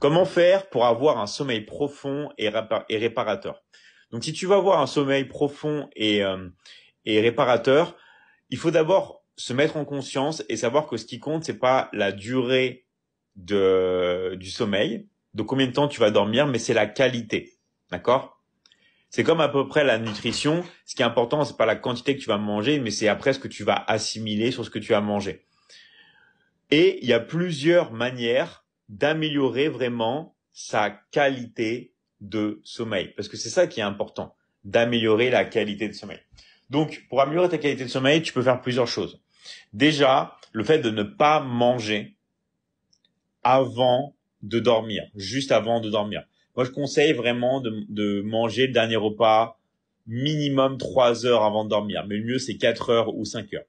Comment faire pour avoir un sommeil profond et réparateur? Donc, si tu veux avoir un sommeil profond et réparateur, il faut d'abord se mettre en conscience et savoir que ce qui compte, c'est pas la durée du sommeil, de combien de temps tu vas dormir, mais c'est la qualité. D'accord? C'est comme à peu près la nutrition. Ce qui est important, c'est pas la quantité que tu vas manger, mais c'est après ce que tu vas assimiler sur ce que tu as mangé. Et il y a plusieurs manières d'améliorer vraiment sa qualité de sommeil. Parce que c'est ça qui est important, d'améliorer la qualité de sommeil. Donc, pour améliorer ta qualité de sommeil, tu peux faire plusieurs choses. Déjà, le fait de ne pas manger avant de dormir, juste avant de dormir. Moi, je conseille vraiment de manger le dernier repas minimum 3 heures avant de dormir. Mais le mieux, c'est 4 heures ou 5 heures.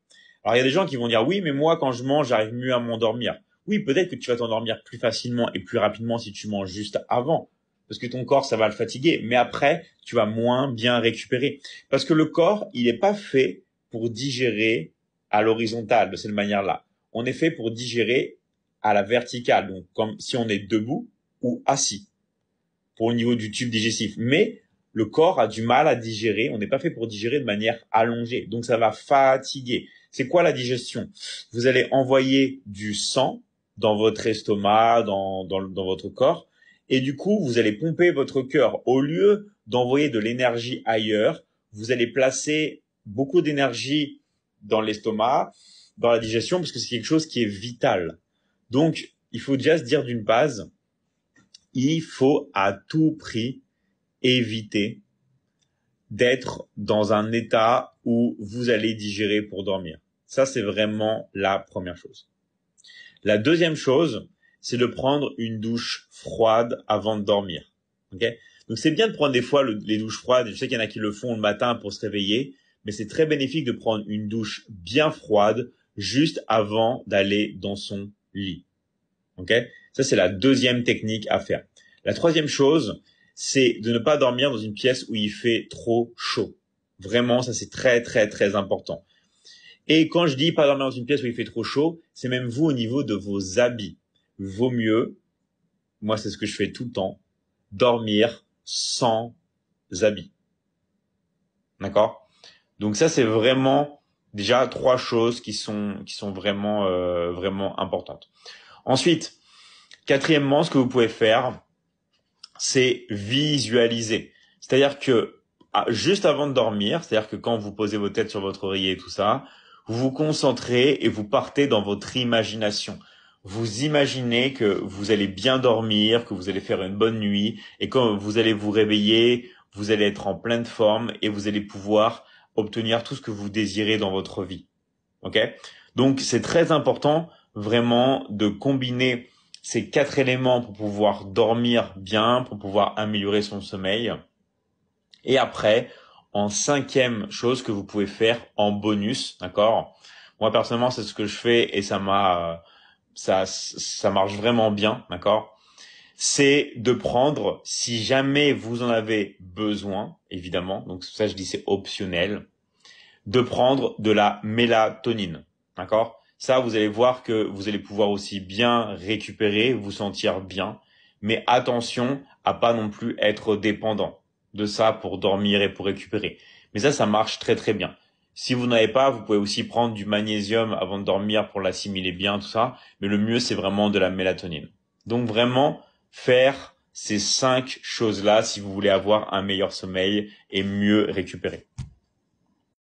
Alors, il y a des gens qui vont dire, oui, mais moi, quand je mange, j'arrive mieux à m'endormir. Oui, peut-être que tu vas t'endormir plus facilement et plus rapidement si tu manges juste avant. Parce que ton corps, ça va le fatiguer. Mais après, tu vas moins bien récupérer. Parce que le corps, il n'est pas fait pour digérer à l'horizontale de cette manière-là. On est fait pour digérer à la verticale. Donc, comme si on est debout ou assis. Pour le niveau du tube digestif. Mais le corps a du mal à digérer. On n'est pas fait pour digérer de manière allongée. Donc, ça va fatiguer. C'est quoi la digestion? Vous allez envoyer du sang dans votre estomac, dans votre corps. Et du coup, vous allez pomper votre cœur. Au lieu d'envoyer de l'énergie ailleurs, vous allez placer beaucoup d'énergie dans l'estomac, dans la digestion, parce que c'est quelque chose qui est vital. Donc, il faut déjà se dire d'une base, il faut à tout prix éviter d'être dans un état où vous allez digérer pour dormir. Ça, c'est vraiment la première chose. La deuxième chose, c'est de prendre une douche froide avant de dormir. Okay? Donc, c'est bien de prendre des fois les douches froides. Je sais qu'il y en a qui le font le matin pour se réveiller, mais c'est très bénéfique de prendre une douche bien froide juste avant d'aller dans son lit. Okay? Ça, c'est la deuxième technique à faire. La troisième chose, c'est de ne pas dormir dans une pièce où il fait trop chaud. Vraiment, ça, c'est très, très, très important. Et quand je dis pas dormir dans une pièce où il fait trop chaud, c'est même vous au niveau de vos habits. Vaut mieux, moi, c'est ce que je fais tout le temps, dormir sans habits. D'accord? Donc ça, c'est vraiment déjà 3 choses qui sont vraiment, vraiment importantes. Ensuite, quatrièmement, ce que vous pouvez faire, c'est visualiser. C'est-à-dire que juste avant de dormir, c'est-à-dire que quand vous posez votre tête sur votre oreiller et tout ça, vous vous concentrez et vous partez dans votre imagination. Vous imaginez que vous allez bien dormir, que vous allez faire une bonne nuit et quand vous allez vous réveiller, vous allez être en pleine forme et vous allez pouvoir obtenir tout ce que vous désirez dans votre vie. OK? Donc, c'est très important vraiment de combiner ces 4 éléments pour pouvoir dormir bien, pour pouvoir améliorer son sommeil. Et après, en 5e chose que vous pouvez faire en bonus, d'accord? Moi, personnellement, c'est ce que je fais et ça marche vraiment bien, d'accord? C'est de prendre, si jamais vous en avez besoin, évidemment, donc ça je dis c'est optionnel, de prendre de la mélatonine, d'accord? Ça, vous allez voir que vous allez pouvoir aussi bien récupérer, vous sentir bien, mais attention à pas non plus être dépendant de ça pour dormir et pour récupérer. Mais ça marche très très bien. Si vous n'avez pas, vous pouvez aussi prendre du magnésium avant de dormir pour l'assimiler bien, tout ça, mais le mieux c'est vraiment de la mélatonine. Donc vraiment, faire ces 5 choses-là si vous voulez avoir un meilleur sommeil et mieux récupérer.